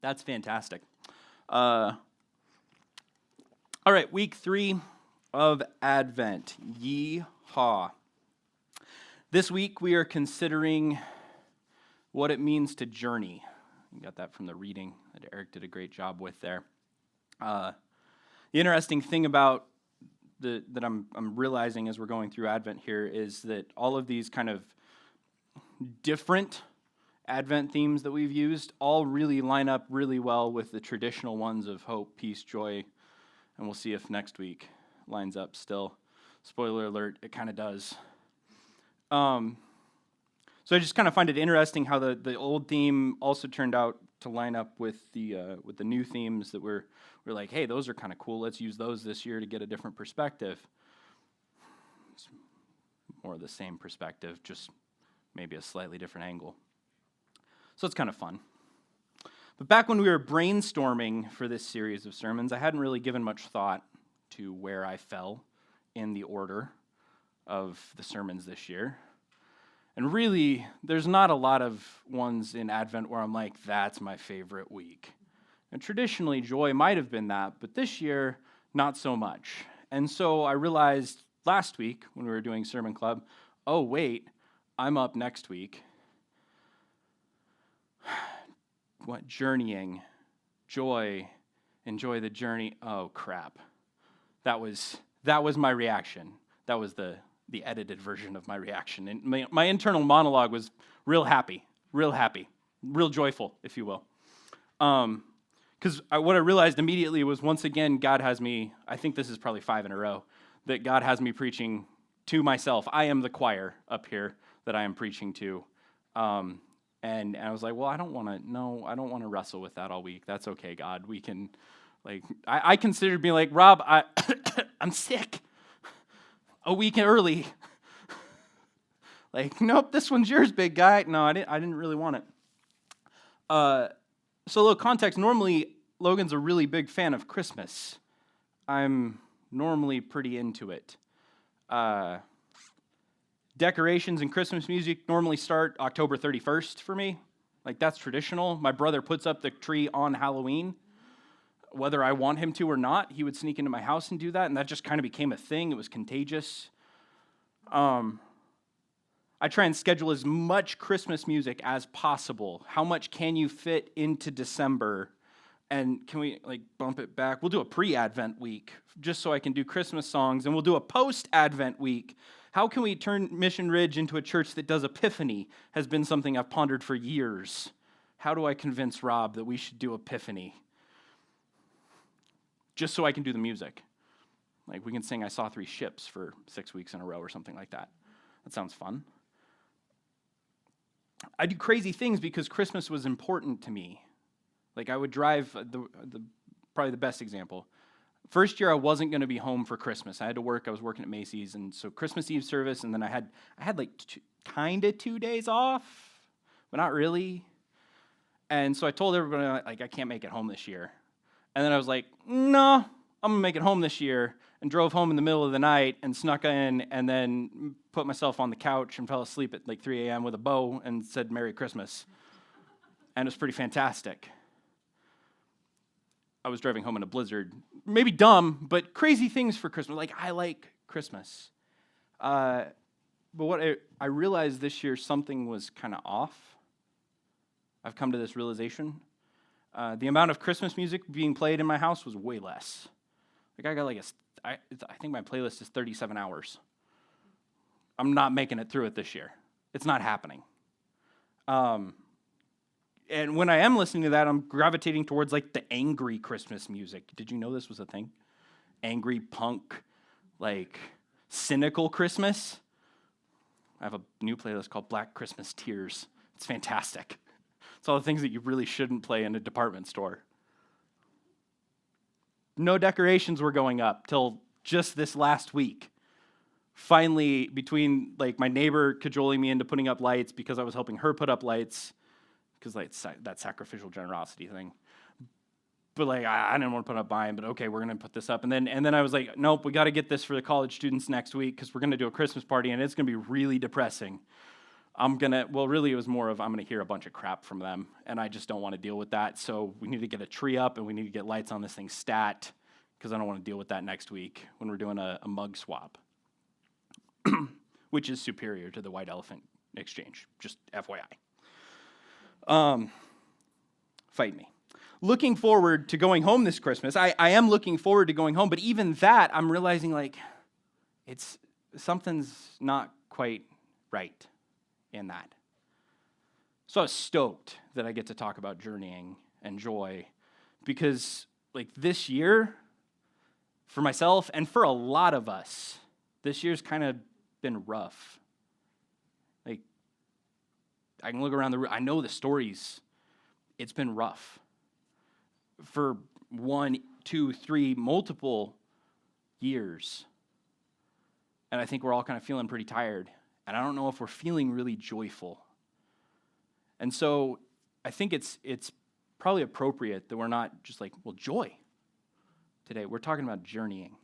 That's fantastic. All right, week 3 of Advent. Yee-haw. This week we are considering what it means to journey. You got that from the reading that Eric did a great job with there. The interesting thing about that I'm realizing as we're going through Advent here is that all of these kind of different Advent themes that we've used all really line up really well with the traditional ones of hope, peace, joy, and we'll see if next week lines up still. Spoiler alert, it kind of does. So I just kind of find it interesting how the old theme also turned out to line up with the new themes that we're like, hey, those are kind of cool. Let's use those this year to get a different perspective. It's more of the same perspective, just maybe a slightly different angle. So it's kind of fun. But back when we were brainstorming for this series of sermons, I hadn't really given much thought to where I fell in the order of the sermons this year. And really, there's not a lot of ones in Advent where I'm like, that's my favorite week. And traditionally, joy might have been that, but this year, not so much. And so I realized last week when we were doing Sermon Club, oh, wait, I'm up next week. What? Journeying, joy, enjoy the journey. Oh, crap. That was my reaction. That was the edited version of my reaction. And my internal monologue was real happy, real joyful, if you will. Because what I realized immediately was, once again, God has me, I think this is probably 5 in a row, that God has me preaching to myself. I am the choir up here that I am preaching to. And I was like, well, I don't want to wrestle with that all week. That's okay, God. We can, I considered being like, Rob, I'm sick. A week early. Nope, this one's yours, big guy. No, I didn't really want it. So a little context. Normally, Logan's a really big fan of Christmas. I'm normally pretty into it. Decorations and Christmas music normally start October 31st for me. That's traditional. My brother puts up the tree on Halloween. Whether I want him to or not, he would sneak into my house and do that, and that just kind of became a thing. It was contagious. I try and schedule as much Christmas music as possible. How much can you fit into December? And can we bump it back? We'll do a pre-Advent week just so I can do Christmas songs, and we'll do a post-Advent week. How can we turn Mission Ridge into a church that does Epiphany? Has been something I've pondered for years. How do I convince Rob that we should do Epiphany? Just so I can do the music. We can sing I Saw 3 Ships for 6 weeks in a row or something like that. That sounds fun. I do crazy things because Christmas was important to me. I would drive, probably the best example. First year I wasn't going to be home for Christmas. I had to work. I was working at Macy's, and so Christmas Eve service, and then I had kind of 2 days off, but not really. And so I told everybody, I can't make it home this year. And then I was like, no, I'm going to make it home this year, and drove home in the middle of the night and snuck in and then put myself on the couch and fell asleep at 3 a.m. with a bow and said Merry Christmas. And it was pretty fantastic. I was driving home in a blizzard. Maybe dumb, but crazy things for Christmas. I like Christmas. But what I realized this year, something was kind of off. I've come to this realization. The amount of Christmas music being played in my house was way less. I got I think my playlist is 37 hours. I'm not making it through it this year. It's not happening. And when I am listening to that, I'm gravitating towards the angry Christmas music. Did you know this was a thing? Angry punk, cynical Christmas. I have a new playlist called Black Christmas Tears. It's fantastic. It's all the things that you really shouldn't play in a department store. No decorations were going up till just this last week. Finally, between my neighbor cajoling me into putting up lights because I was helping her put up lights, because that sacrificial generosity thing. But I didn't want to put up mine, but okay, we're going to put this up. And then I was like, nope, we got to get this for the college students next week because we're going to do a Christmas party and it's going to be really depressing. really it was more of I'm going to hear a bunch of crap from them, and I just don't want to deal with that. So we need to get a tree up, and we need to get lights on this thing stat, because I don't want to deal with that next week when we're doing a mug swap, which is superior to the white elephant exchange, just FYI. Fight me. Looking forward to going home this Christmas. I am looking forward to going home, but even that, I'm realizing something's not quite right in that. So I was stoked that I get to talk about journeying and joy, because this year, for myself and for a lot of us, this year's kind of been rough. I can look around the room. I know the stories. It's been rough. For 1, 2, 3, multiple years. And I think we're all kind of feeling pretty tired. And I don't know if we're feeling really joyful. And so I think it's probably appropriate that we're not just joy today. We're talking about journeying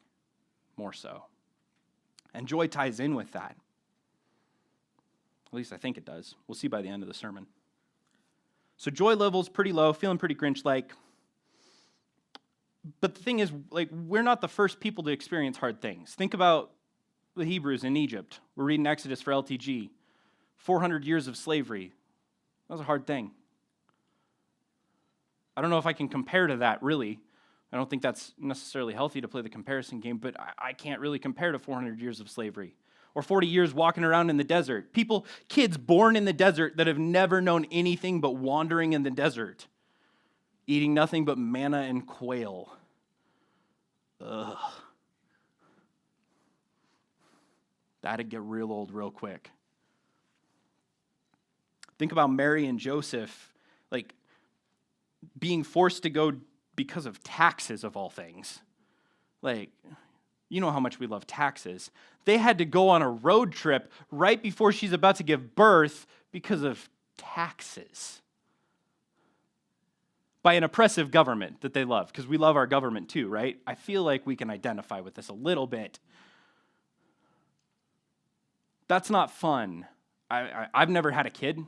more so. And joy ties in with that. At least I think it does. We'll see by the end of the sermon. So joy level's pretty low, feeling pretty Grinch-like. But the thing is, we're not the first people to experience hard things. Think about the Hebrews in Egypt. We're reading Exodus for LTG. 400 years of slavery. That was a hard thing. I don't know if I can compare to that, really. I don't think that's necessarily healthy to play the comparison game, but I can't really compare to 400 years of slavery. Or 40 years walking around in the desert. Kids born in the desert that have never known anything but wandering in the desert. Eating nothing but manna and quail. Ugh. That'd get real old real quick. Think about Mary and Joseph, being forced to go because of taxes of all things. You know how much we love taxes. They had to go on a road trip right before she's about to give birth because of taxes. By an oppressive government that they love, because we love our government too, right? I feel like we can identify with this a little bit. That's not fun. I've never had a kid,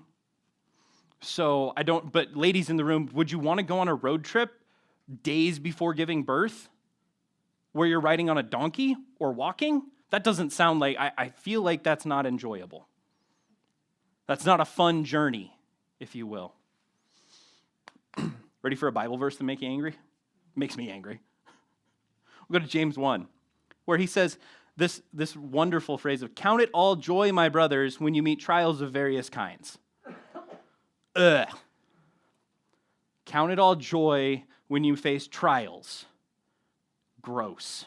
so I don't, but ladies in the room, would you want to go on a road trip days before giving birth? Where you're riding on a donkey or walking? That doesn't sound like, I feel like that's not enjoyable. That's not a fun journey, if you will. Ready for a Bible verse to make you angry? Makes me angry. We'll go to James 1, where he says this wonderful phrase of, "Count it all joy, my brothers, when you meet trials of various kinds." Ugh. Count it all joy when you face trials. Gross.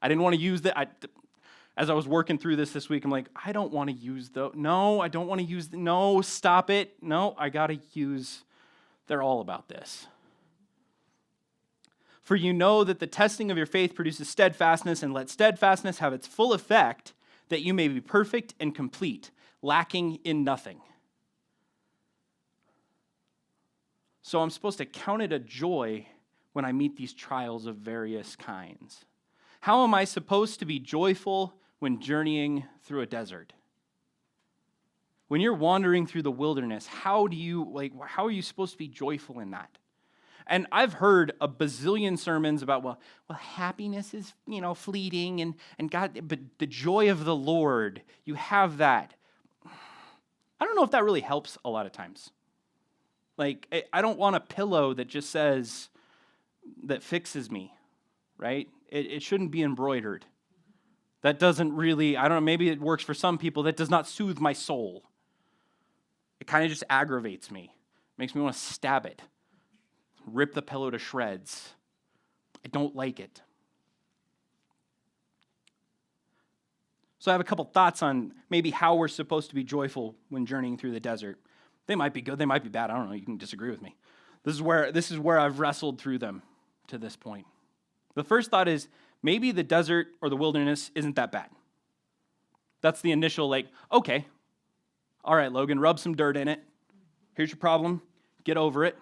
I didn't want to use that. As I was working through this week, I'm I don't want to use no, I don't want to use no, stop it. No, I got to use, they're all about this. For you know that the testing of your faith produces steadfastness, and let steadfastness have its full effect, that you may be perfect and complete, lacking in nothing. So I'm supposed to count it a joy when I meet these trials of various kinds. How am I supposed to be joyful when journeying through a desert? When you're wandering through the wilderness, how are you supposed to be joyful in that? And I've heard a bazillion sermons about, well, happiness is, fleeting and God, but the joy of the Lord, you have that. I don't know if that really helps a lot of times. I don't want a pillow that just says, that fixes me, right? It shouldn't be embroidered. That doesn't really, I don't know, maybe it works for some people. That does not soothe my soul. It kind of just aggravates me. Makes me want to stab it. Rip the pillow to shreds. I don't like it. So I have a couple thoughts on maybe how we're supposed to be joyful when journeying through the desert. They might be good, they might be bad. I don't know, you can disagree with me. This is where I've wrestled through them to this point. The first thought is maybe the desert or the wilderness isn't that bad. That's the initial okay. All right, Logan, rub some dirt in it. Here's your problem. Get over it,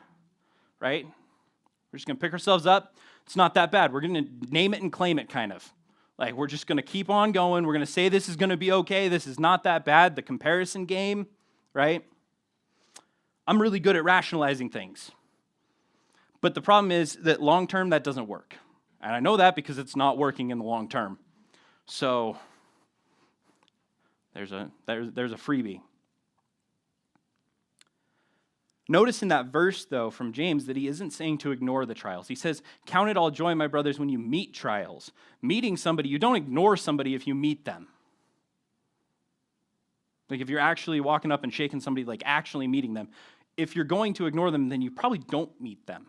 right? We're just going to pick ourselves up. It's not that bad. We're going to name it and claim it, kind of. Like, we're just going to keep on going. We're going to say this is going to be okay. This is not that bad. The comparison game, right? I'm really good at rationalizing things. But the problem is that long term, that doesn't work. And I know that because it's not working in the long term. So there's a freebie. Notice in that verse, though, from James, that he isn't saying to ignore the trials. He says, count it all joy, my brothers, when you meet trials. Meeting somebody, you don't ignore somebody if you meet them. Like if you're actually walking up and shaking somebody, like actually meeting them. If you're going to ignore them, then you probably don't meet them.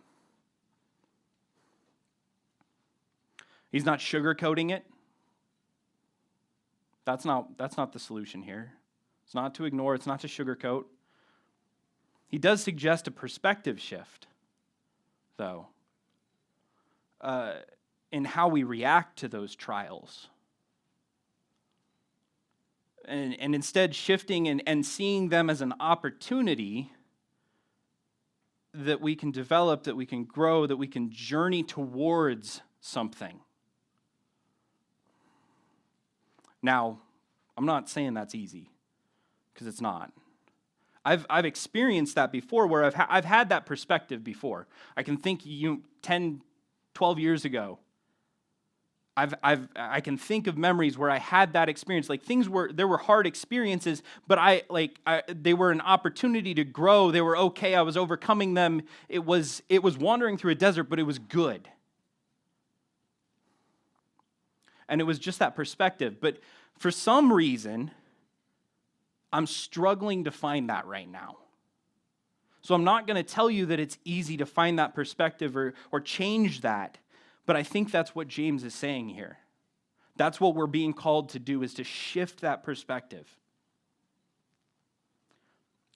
He's not sugarcoating it. That's not the solution here. It's not to ignore, it's not to sugarcoat. He does suggest a perspective shift, though, in how we react to those trials. And instead shifting and seeing them as an opportunity that we can develop, that we can grow, that we can journey towards something. Now, I'm not saying that's easy, because it's not. I've experienced that before, where I've had that perspective before. I can think 10, 12 years ago. I can think of memories where I had that experience. Like there were hard experiences, but they were an opportunity to grow. They were okay. I was overcoming them. It was wandering through a desert, but it was good. And it was just that perspective. But for some reason, I'm struggling to find that right now. So I'm not going to tell you that it's easy to find that perspective or change that, but I think that's what James is saying here. That's what we're being called to do, is to shift that perspective.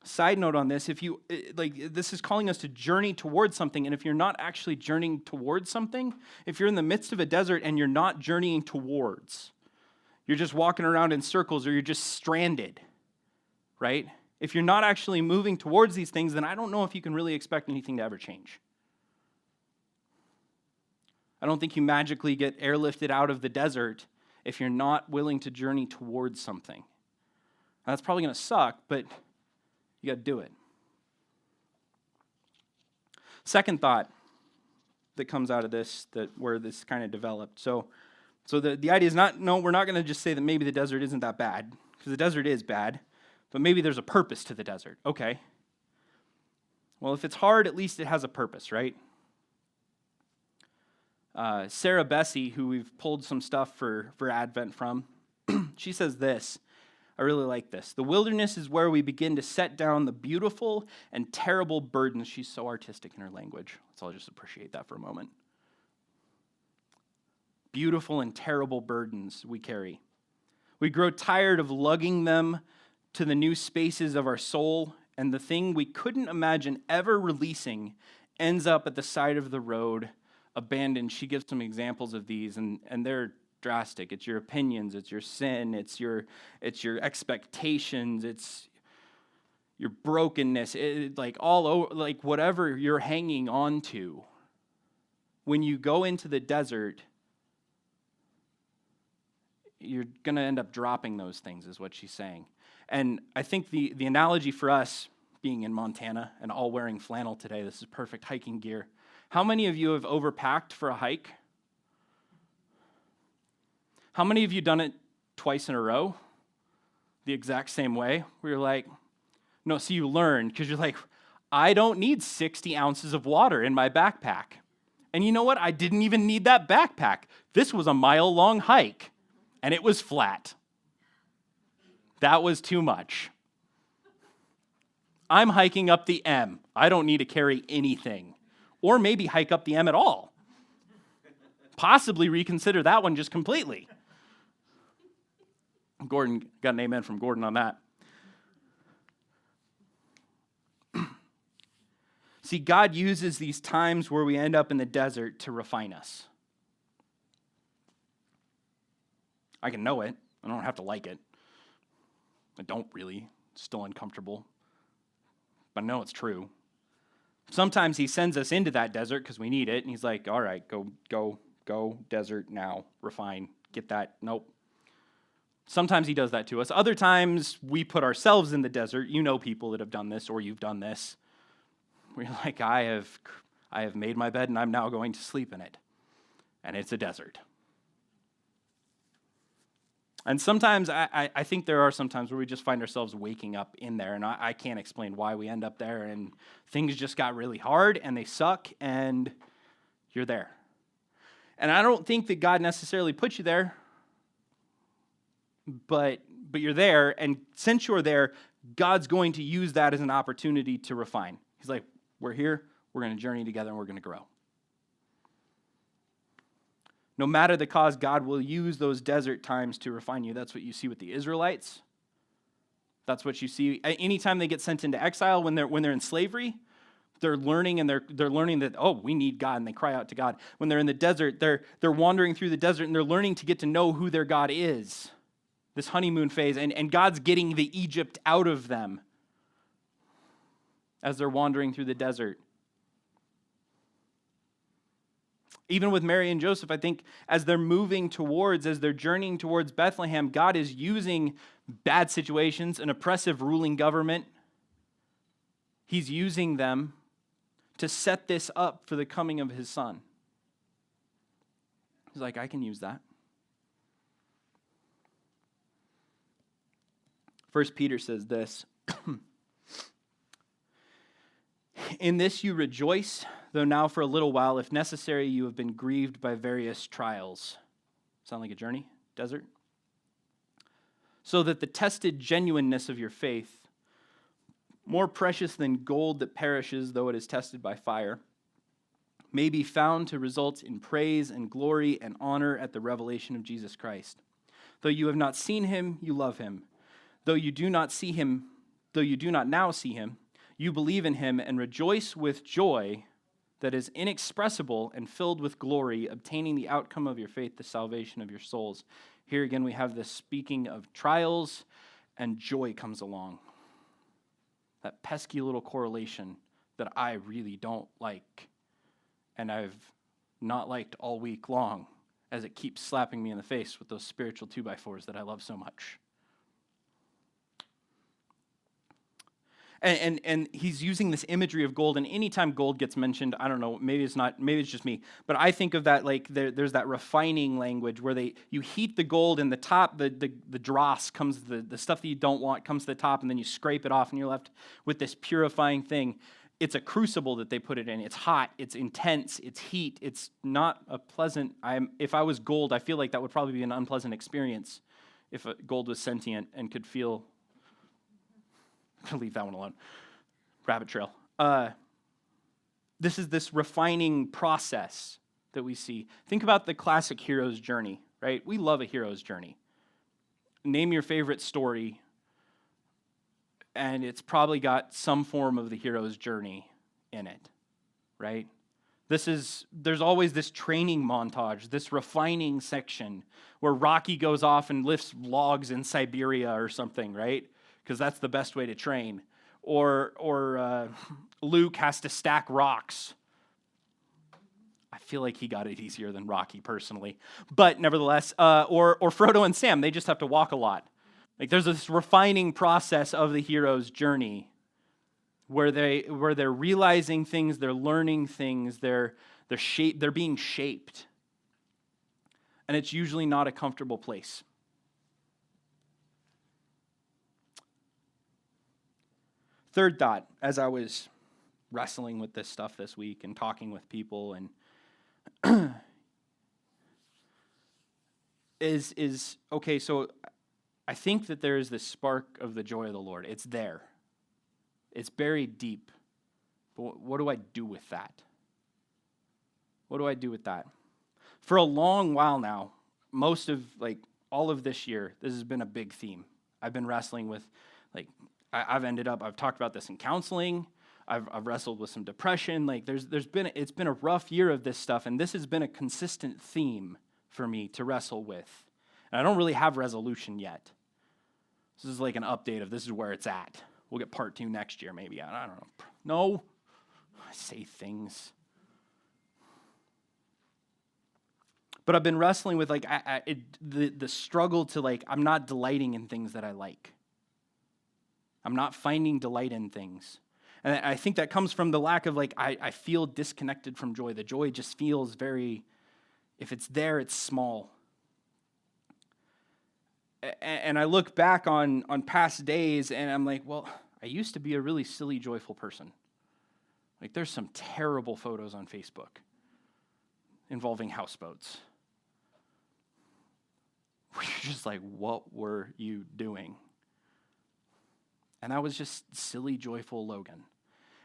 Side note on this, this is calling us to journey towards something, and if you're not actually journeying towards something, if you're in the midst of a desert and you're not journeying towards, you're just walking around in circles or you're just stranded, right? If you're not actually moving towards these things, then I don't know if you can really expect anything to ever change. I don't think you magically get airlifted out of the desert if you're not willing to journey towards something. Now, that's probably going to suck, but you got to do it. Second thought that comes out of this, where this kind of developed. So the idea is we're not going to just say that maybe the desert isn't that bad, because the desert is bad, but maybe there's a purpose to the desert. Okay. Well, if it's hard, at least it has a purpose, right? Sarah Bessey, who we've pulled some stuff for Advent from, she says this. I really like this. The wilderness is where we begin to set down the beautiful and terrible burdens. She's so artistic in her language, so I'll just appreciate that for a moment. Beautiful and terrible burdens we carry. We grow tired of lugging them to the new spaces of our soul, and the thing we couldn't imagine ever releasing ends up at the side of the road, abandoned. She gives some examples of these, and they're drastic. It's your opinions, it's your sin, it's your expectations, it's your brokenness, all over, whatever you're hanging on to. When you go into the desert, you're going to end up dropping those things, is what she's saying. And I think the analogy for us, being in Montana and all wearing flannel today, this is perfect hiking gear. How many of you have overpacked for a hike? How many of you done it twice in a row? The exact same way? Where you're like, no, so you learn, because you're like, I don't need 60 ounces of water in my backpack. And you know what? I didn't even need that backpack. This was a mile-long hike, and it was flat. That was too much. I'm hiking up the M. I don't need to carry anything. Or maybe hike up the M at all. Possibly reconsider that one just completely. Gordon, got an amen from Gordon on that. See, God uses these times where we end up in the desert to refine us. I can know it. I don't have to like it. I don't really. It's still uncomfortable. But I know it's true. Sometimes he sends us into that desert because we need it, and he's like, all right, go, desert now, refine, get that. Nope. Sometimes he does that to us. Other times we put ourselves in the desert. You know people that have done this, or you've done this. We're like, I have made my bed and I'm now going to sleep in it. And it's a desert. And sometimes I think there are some times where we just find ourselves waking up in there, and I can't explain why we end up there, and things just got really hard and they suck, and you're there. And I don't think that God necessarily put you there, but you're there, and since you're there, God's going to use that as an opportunity to refine. He's like, we're here, we're going to journey together, and we're going to grow. No matter the cause, God will use those desert times to refine you. That's what you see with the Israelites. That's what you see anytime they get sent into exile, when they're in slavery. They're learning, and they're learning that, oh, we need God, and they cry out to God. When they're in the desert, they're wandering through the desert, and they're learning to get to know who their God is. This honeymoon phase, and God's getting the Egypt out of them as they're wandering through the desert. Even with Mary and Joseph, I think as they're journeying towards Bethlehem, God is using bad situations, an oppressive ruling government. He's using them to set this up for the coming of his son. He's like, I can use that. 1 Peter says this, in this you rejoice, though now for a little while, if necessary, you have been grieved by various trials. Sound like a journey? Desert? So that the tested genuineness of your faith, more precious than gold that perishes, though it is tested by fire, may be found to result in praise and glory and honor at the revelation of Jesus Christ. Though you have not seen him, you love him. Though you do not now see him, you believe in him and rejoice with joy that is inexpressible and filled with glory, obtaining the outcome of your faith, the salvation of your souls. Here again we have this speaking of trials, and joy comes along. That pesky little correlation that I really don't like, and I've not liked all week long, as it keeps slapping me in the face with those spiritual 2x4s that I love so much. And he's using this imagery of gold, and anytime gold gets mentioned, I don't know, maybe it's just me, but I think of that like there's that refining language where you heat the gold, and the top, the dross comes, the stuff that you don't want comes to the top, and then you scrape it off, and you're left with this purifying thing. It's a crucible that they put it in. It's hot, it's intense, it's heat. It's not a pleasant, if I was gold, I feel like that would probably be an unpleasant experience if gold was sentient and could feel. Leave that one alone. Rabbit trail. This is this refining process that we see. Think about the classic hero's journey, right? We love a hero's journey. Name your favorite story, and it's probably got some form of the hero's journey in it, right? There's always this training montage, this refining section where Rocky goes off and lifts logs in Siberia or something, right? Because that's the best way to train. Or Luke has to stack rocks. I feel like he got it easier than Rocky personally. But nevertheless, or Frodo and Sam, they just have to walk a lot. Like there's this refining process of the hero's journey where they're realizing things, they're learning things, they're being shaped. And it's usually not a comfortable place. Third thought, as I was wrestling with this stuff this week and talking with people, and is okay, so I think that there is this spark of the joy of the Lord. It's there. It's buried deep. But what do I do with that? What do I do with that? For a long while now, most of, all of this year, this has been a big theme. I've been wrestling with, I've talked about this in counseling. I've wrestled with some depression. It's been a rough year of this stuff, and this has been a consistent theme for me to wrestle with. And I don't really have resolution yet. This is like an update of this is where it's at. We'll get part 2 next year, maybe. I don't know. No, I say things. But I've been wrestling with like the struggle to like, I'm not delighting in things that I like. I'm not finding delight in things. And I think that comes from the lack of like, I feel disconnected from joy. The joy just feels very, if it's there, it's small. And I look back on past days and I'm like, well, I used to be a really silly, joyful person. Like there's some terrible photos on Facebook involving houseboats. We're just like, what were you doing? And that was just silly, joyful Logan.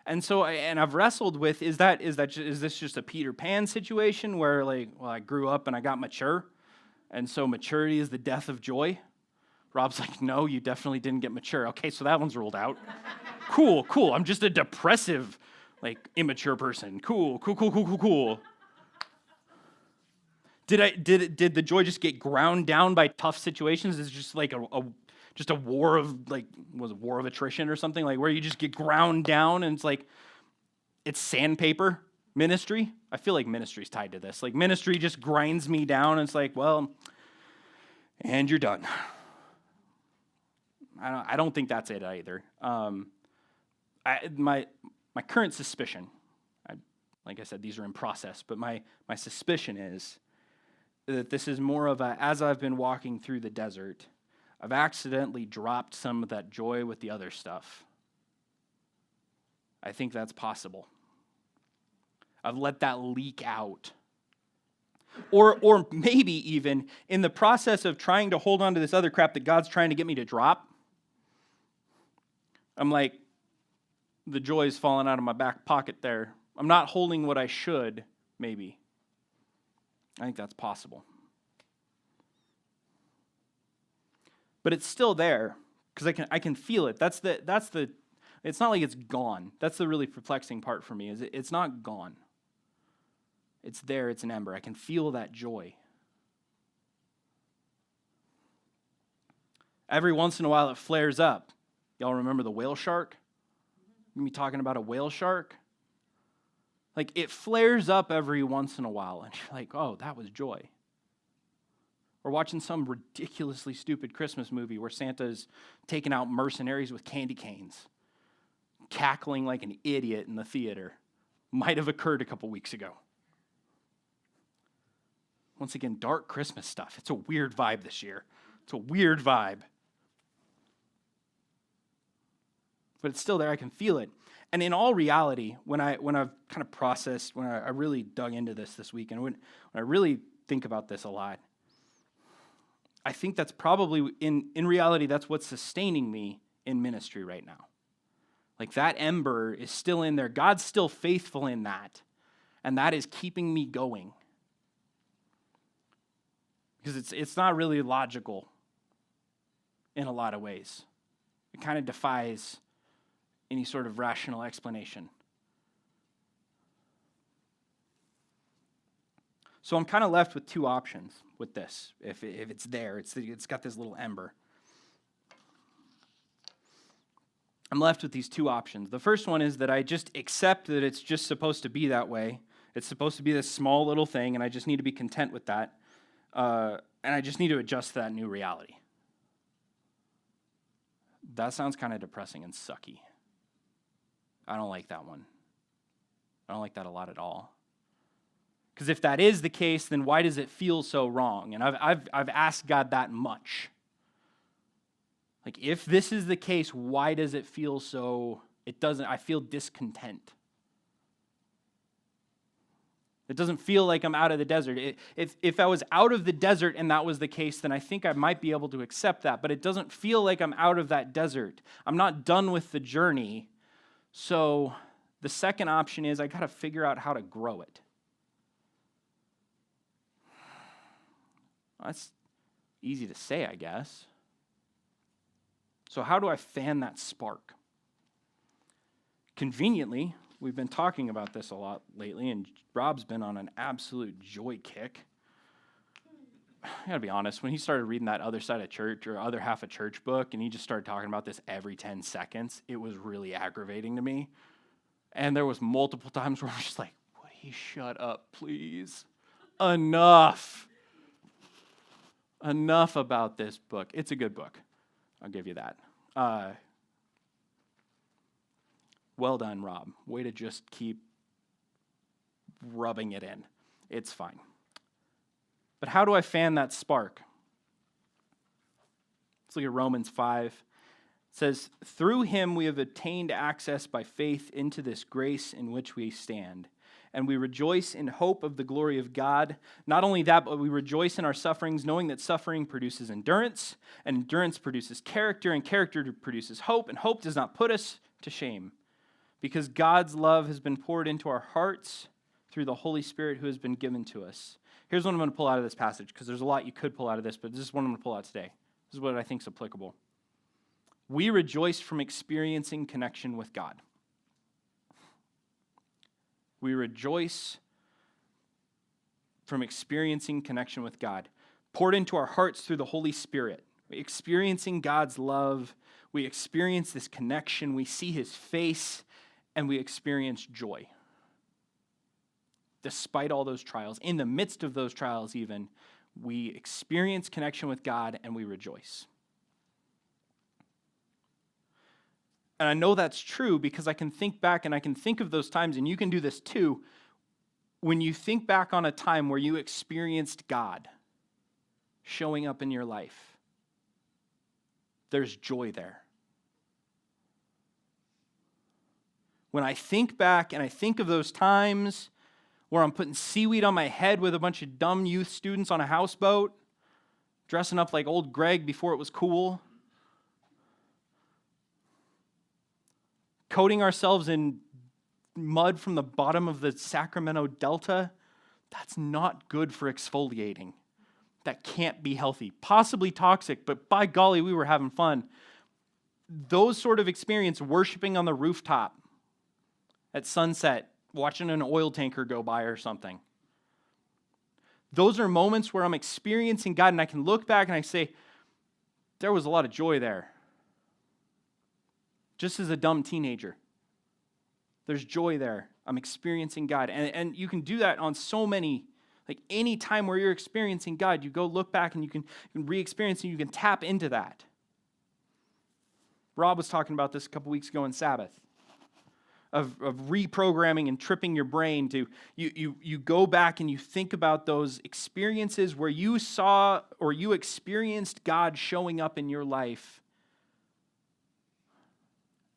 And so, I've wrestled with, is this just a Peter Pan situation where like, well, I grew up and I got mature, and so maturity is the death of joy? Rob's like, no, you definitely didn't get mature. Okay, so that one's ruled out. Cool. I'm just a depressive, like, immature person. Cool. Did the joy just get ground down by tough situations? Is it just like a war of like, was it war of attrition or something, like where you just get ground down and it's like it's sandpaper ministry? I feel like ministry's tied to this. Like ministry just grinds me down and it's like, well, and you're done. I don't think that's it either. My current suspicion, like I said, these are in process, but my suspicion is that this is more of a, as I've been walking through the desert, I've accidentally dropped some of that joy with the other stuff. I think that's possible. I've let that leak out. Or maybe even in the process of trying to hold on to this other crap that God's trying to get me to drop, I'm like, the joy's falling out of my back pocket there. I'm not holding what I should, maybe. I think that's possible. But it's still there because I can feel it. That's the. It's not like it's gone. That's the really perplexing part for me. Is it's not gone. It's there. It's an ember. I can feel that joy. Every once in a while, it flares up. Y'all remember the whale shark? You be talking about a whale shark? Like it flares up every once in a while, and you're like, oh, that was joy. Or watching some ridiculously stupid Christmas movie where Santa's taking out mercenaries with candy canes, cackling like an idiot in the theater. Might have occurred a couple weeks ago. Once again, dark Christmas stuff. It's a weird vibe this year. It's a weird vibe. But it's still there. I can feel it. And in all reality, when I've kind of processed, when I really dug into this week, and when I really think about this a lot, I think that's probably, in reality, that's what's sustaining me in ministry right now. Like that ember is still in there. God's still faithful in that. And that is keeping me going. Because it's not really logical in a lot of ways. It kind of defies any sort of rational explanation. So I'm kind of left with two options with this. If it's there, it's got this little ember. I'm left with these two options. The first one is that I just accept that it's just supposed to be that way. It's supposed to be this small little thing, and I just need to be content with that. And I just need to adjust to that new reality. That sounds kind of depressing and sucky. I don't like that one. I don't like that a lot at all. Because if that is the case, then why does it feel so wrong? And I've asked God that much. Like, if this is the case, why does it feel so? I feel discontent. It doesn't feel like I'm out of the desert. If I was out of the desert and that was the case, then I think I might be able to accept that. But it doesn't feel like I'm out of that desert. I'm not done with the journey. So the second option is I got to figure out how to grow it. That's easy to say, I guess. So how do I fan that spark? Conveniently, we've been talking about this a lot lately, and Rob's been on an absolute joy kick. I gotta be honest, when he started reading that other side of church or other half of church book, and he just started talking about this every 10 seconds, it was really aggravating to me. And there was multiple times where I'm just like, would he shut up, please? Enough. Enough about this book. It's a good book. I'll give you that. Well done, Rob. Way to just keep rubbing it in. It's fine. But how do I fan that spark? Let's look at Romans 5. It says, "Through him we have obtained access by faith into this grace in which we stand. And we rejoice in hope of the glory of God. Not only that, but we rejoice in our sufferings, knowing that suffering produces endurance, and endurance produces character, and character produces hope, and hope does not put us to shame. Because God's love has been poured into our hearts through the Holy Spirit who has been given to us." Here's what I'm going to pull out of this passage, because there's a lot you could pull out of this, but this is what I'm going to pull out today. This is what I think is applicable. We rejoice from experiencing connection with God. We rejoice from experiencing connection with God, poured into our hearts through the Holy Spirit. Experiencing God's love, we experience this connection, we see his face, and we experience joy. Despite all those trials, in the midst of those trials even, we experience connection with God and we rejoice. And I know that's true because I can think back and I can think of those times, and you can do this too, when you think back on a time where you experienced God showing up in your life. There's joy there. When I think back and I think of those times where I'm putting seaweed on my head with a bunch of dumb youth students on a houseboat, dressing up like old Greg before it was cool, coating ourselves in mud from the bottom of the Sacramento Delta, that's not good for exfoliating. That can't be healthy. Possibly toxic, but by golly, we were having fun. Those sort of experience, worshiping on the rooftop at sunset, watching an oil tanker go by or something. Those are moments where I'm experiencing God, and I can look back and I say, there was a lot of joy there. Just as a dumb teenager. There's joy there. I'm experiencing God. And you can do that on so many, like any time where you're experiencing God, you go look back and you can re-experience and you can tap into that. Rob was talking about this a couple weeks ago in Sabbath, of reprogramming and tripping your brain to, you go back and you think about those experiences where you saw or you experienced God showing up in your life.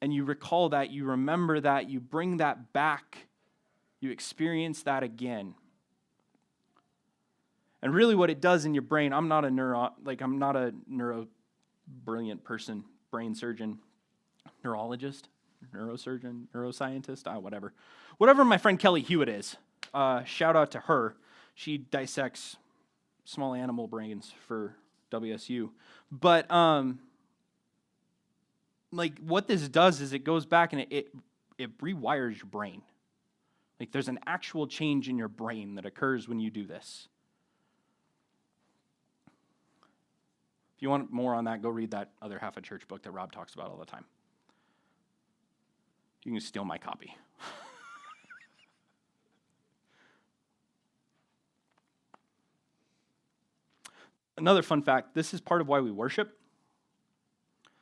And you recall that, you remember that, you bring that back, you experience that again. And really what it does in your brain, I'm not a neuro brilliant person, brain surgeon, neurologist, neurosurgeon, neuroscientist, whatever. Whatever my friend Kelly Hewitt is, shout out to her. She dissects small animal brains for WSU. But like what this does is it goes back and it rewires your brain. Like there's an actual change in your brain that occurs when you do this. If you want more on that, go read that other half a church book that Rob talks about all the time. You can steal my copy. Another fun fact, this is part of why we worship.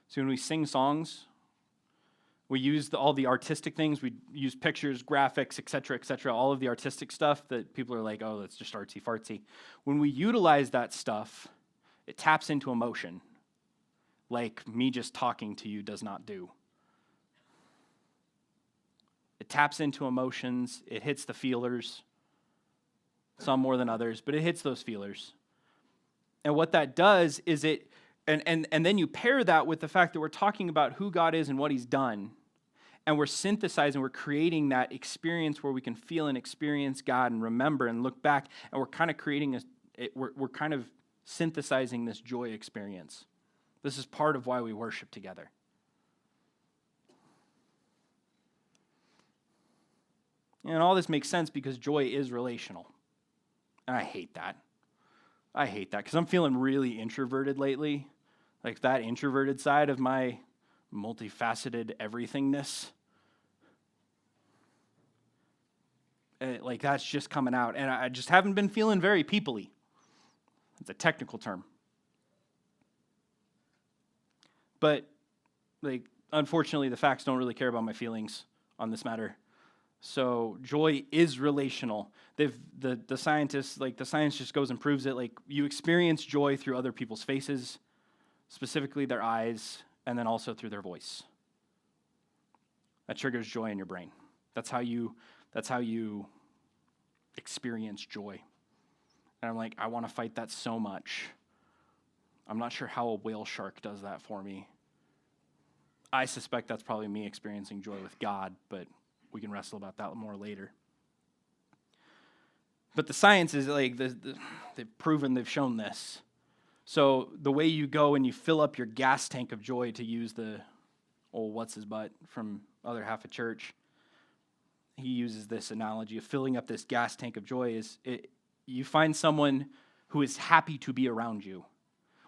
So when we sing songs, we use all the artistic things. We use pictures, graphics, et cetera, all of the artistic stuff that people are like, oh, that's just artsy-fartsy. When we utilize that stuff, it taps into emotion, like me just talking to you does not do. It taps into emotions. It hits the feelers, some more than others, but it hits those feelers. And what that does is and then you pair that with the fact that we're talking about who God is and what he's done. And we're synthesizing, we're creating that experience where we can feel and experience God and remember and look back. And we're kind of creating we're kind of synthesizing this joy experience. This is part of why we worship together. And all this makes sense because joy is relational. And I hate that. Because I'm feeling really introverted lately. Like that introverted side of my multifaceted everythingness. Like that's just coming out. And I just haven't been feeling very people-y. It's a technical term. But unfortunately, the facts don't really care about my feelings on this matter. So joy is relational. The scientists, the science just goes and proves it. You experience joy through other people's faces, specifically their eyes, and then also through their voice. That triggers joy in your brain. That's how you experience joy. And I'm I want to fight that so much. I'm not sure how a whale shark does that for me. I suspect that's probably me experiencing joy with God, but we can wrestle about that more later. But the science is they've proven, they've shown this. So the way you go and you fill up your gas tank of joy, to use the old what's his butt from other half of church, he uses this analogy of filling up this gas tank of joy you find someone who is happy to be around you.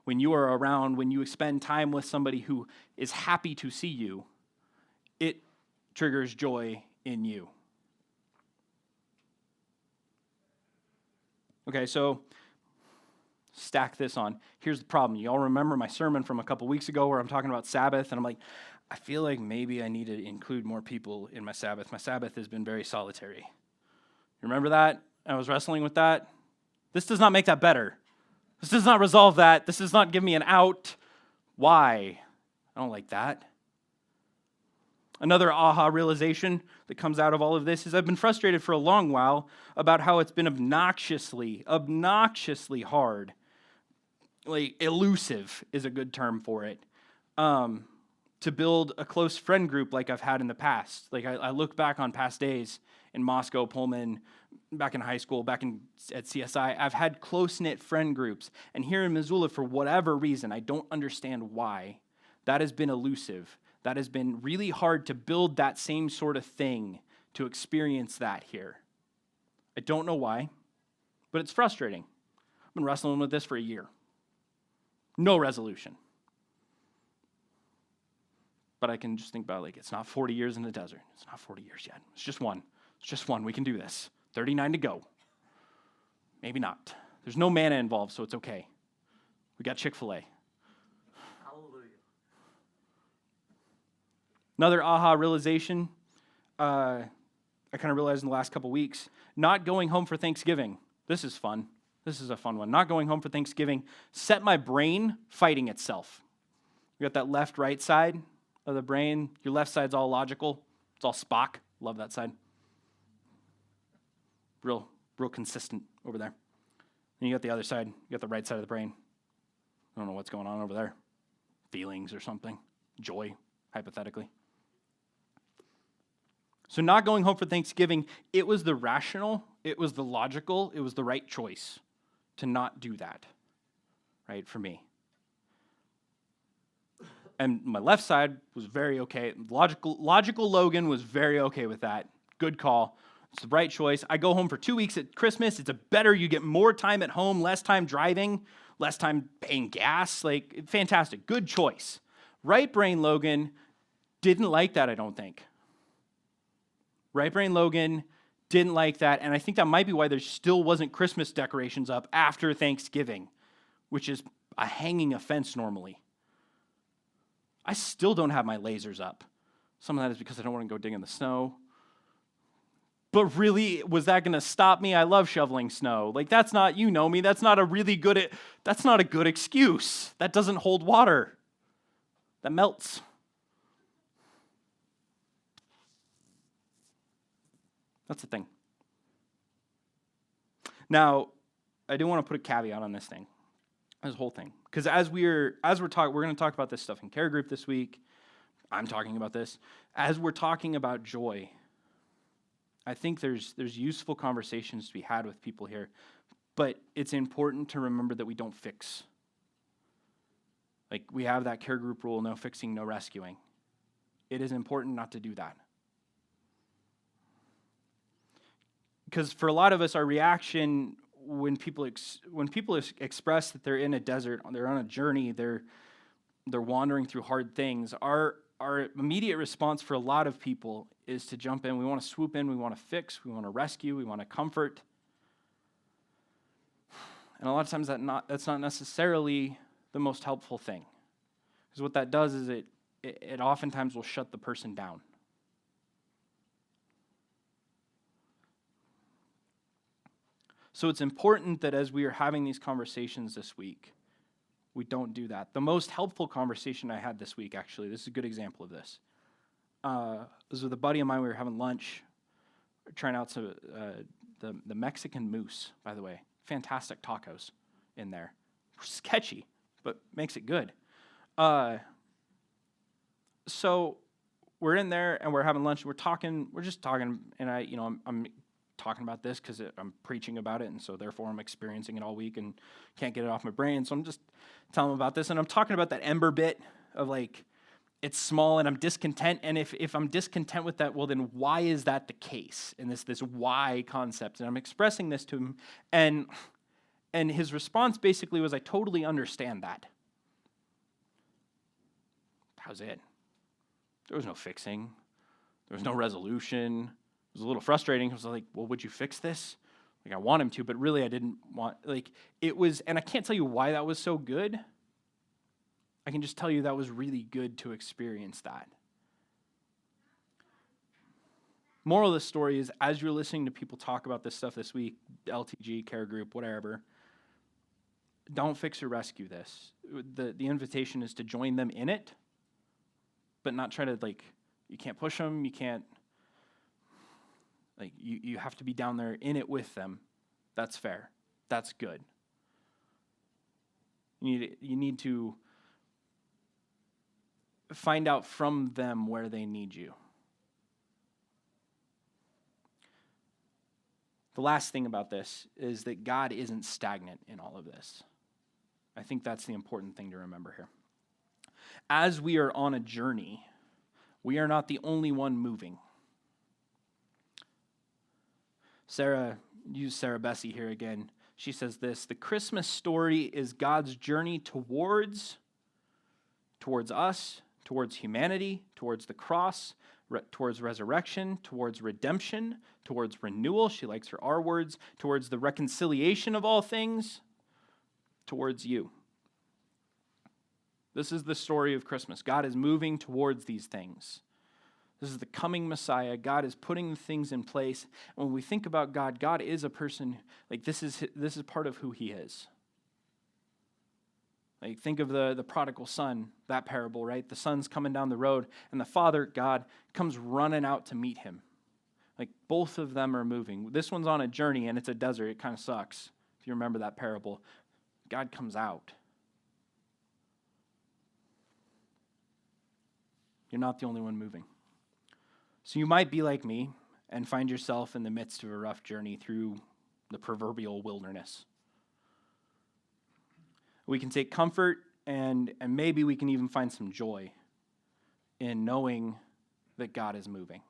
When you are around, when you spend time with somebody who is happy to see you, it triggers joy in you. Okay, so stack this on. Here's the problem. You all remember my sermon from a couple weeks ago where I'm talking about Sabbath, and I'm I feel like maybe I need to include more people in my Sabbath. My Sabbath has been very solitary. You remember that? I was wrestling with that. This does not make that better. This does not resolve that. This does not give me an out. Why? I don't like that. Another aha realization that comes out of all of this is I've been frustrated for a long while about how it's been obnoxiously hard. Elusive is a good term for it. To build a close friend group like I've had in the past. I look back on past days in Moscow, Pullman, back in high school, at CSI. I've had close-knit friend groups. And here in Missoula, for whatever reason, I don't understand why, that has been elusive. That has been really hard to build that same sort of thing, to experience that here. I don't know why, but it's frustrating. I've been wrestling with this for a year. No resolution. But I can just think about it's not 40 years in the desert. It's not 40 years yet. It's just one. It's just one. We can do this. 39 to go. Maybe not. There's no manna involved, so it's okay. We got Chick-fil-A. Hallelujah. Another aha realization, I kind of realized in the last couple weeks, not going home for Thanksgiving. This is fun. This is a fun one. Not going home for Thanksgiving set my brain fighting itself. We got that left-right side of the brain. Your left side's all logical. It's all Spock. Love that side. Real consistent over there. And you got the other side. You got the right side of the brain. I don't know what's going on over there. Feelings or something. Joy, hypothetically. So not going home for Thanksgiving, it was the rational, it was the logical, it was the right choice to not do that, right, for me. And my left side was very okay. Logical Logan was very okay with that. Good call. It's the right choice. I go home for 2 weeks at Christmas. It's you get more time at home, less time driving, less time paying gas. Fantastic. Good choice. Right brain Logan didn't like that, I don't think. Right brain Logan didn't like that, and I think that might be why there still wasn't Christmas decorations up after Thanksgiving, which is a hanging offense normally. I still don't have my lasers up. Some of that is because I don't want to go dig in the snow. But really, was that going to stop me? I love shoveling snow. That's not, you know me, that's not a good excuse. That doesn't hold water. That melts. That's the thing. Now, I do want to put a caveat on this thing, this whole thing, because as we're going to talk about this stuff in care group this week. I'm talking about this as we're talking about joy. I think there's useful conversations to be had with people here, but it's important to remember that we don't fix. We have that care group rule: no fixing, no rescuing. It is important not to do that. Because for a lot of us, our reaction when people express that they're in a desert, they're on a journey, they're wandering through hard things, our immediate response for a lot of people is to jump in. We want to swoop in, we want to fix, we want to rescue, we want to comfort. And a lot of times that's not necessarily the most helpful thing. Because what that does is it oftentimes will shut the person down. So it's important that as we are having these conversations this week, we don't do that. The most helpful conversation I had this week, actually, this is a good example of this. Was with a buddy of mine. We were having lunch, trying out some the Mexican moose, by the way. Fantastic tacos in there. Sketchy, but makes it good. So we're in there and we're having lunch. We're just talking, and I'm talking about this because I'm preaching about it, and so therefore I'm experiencing it all week and can't get it off my brain. So I'm just telling them about this, and I'm talking about that ember bit of like, it's small and I'm discontent, and if I'm discontent with that, well then why is that the case? And this why concept, and I'm expressing this to him, and his response basically was, I totally understand that. That was it. There was no fixing. There was no resolution. It was a little frustrating. I was like, well, would you fix this? Like, I want him to, but really I didn't want, like, it was, and I can't tell you why that was so good. I can just tell you that was really good to experience that. Moral of the story is, as you're listening to people talk about this stuff this week, LTG, care group, whatever, don't fix or rescue this. The invitation is to join them in it, but not try to, like, you can't push them, you can't, like, you have to be down there in it with them. That's fair. That's good. You need to find out from them where they need you. The last thing about this is that God isn't stagnant in all of this. I think that's the important thing to remember here. As we are on a journey, we are not the only one moving. Sarah Bessie here again. She says this: the Christmas story is God's journey towards us, towards humanity, towards the cross, towards resurrection, towards redemption, towards renewal. She likes her R words. Towards the reconciliation of all things, towards you. This is the story of Christmas. God is moving towards these things. This is the coming Messiah. God is putting the things in place. And when we think about God, God is a person, like this is part of who he is. Like, think of the prodigal son, that parable, right? The son's coming down the road, and the father, God, comes running out to meet him. Like, both of them are moving. This one's on a journey, and it's a desert. It kind of sucks, if you remember that parable. God comes out. You're not the only one moving. So you might be like me and find yourself in the midst of a rough journey through the proverbial wilderness. We can take comfort and maybe we can even find some joy in knowing that God is moving.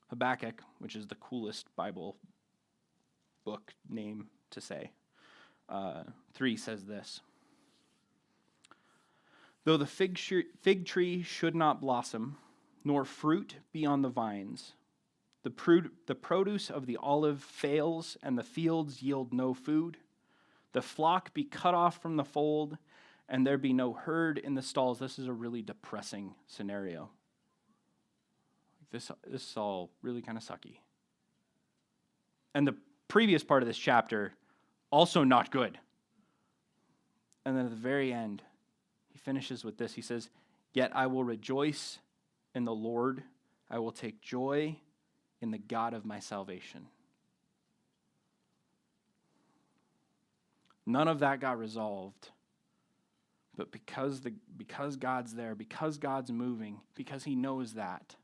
Habakkuk, which is the coolest Bible book name to say, 3 says this: though the fig tree should not blossom, nor fruit be on the vines, the produce of the olive fails, and the fields yield no food, the flock be cut off from the fold, and there be no herd in the stalls. This is a really depressing scenario. This is all really kind of sucky. And the previous part of this chapter, also not good. And then at the very end, he finishes with this. He says, yet I will rejoice in the Lord. I will take joy in the God of my salvation. None of that got resolved. But because God's there, because God's moving, because he knows that,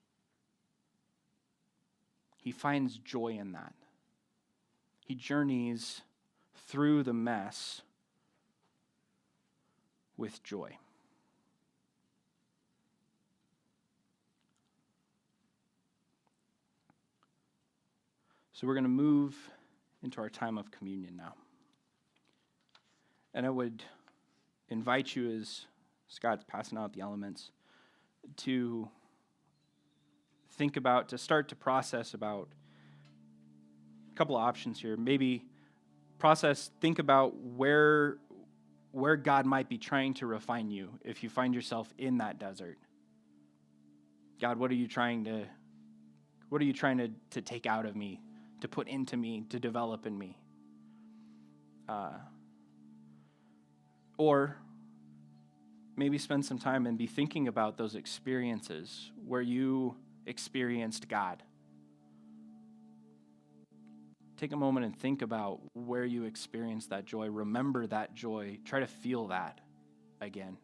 he finds joy in that. He journeys through the mess with joy. So we're going to move into our time of communion now. And I would invite you, as Scott's passing out the elements, to start to process about a couple of options here. Maybe think about where where God might be trying to refine you if you find yourself in that desert. God, what are you trying to take out of me, to put into me, to develop in me? Or maybe spend some time and be thinking about those experiences where you experienced God. Take a moment and think about where you experienced that joy. Remember that joy. Try to feel that again.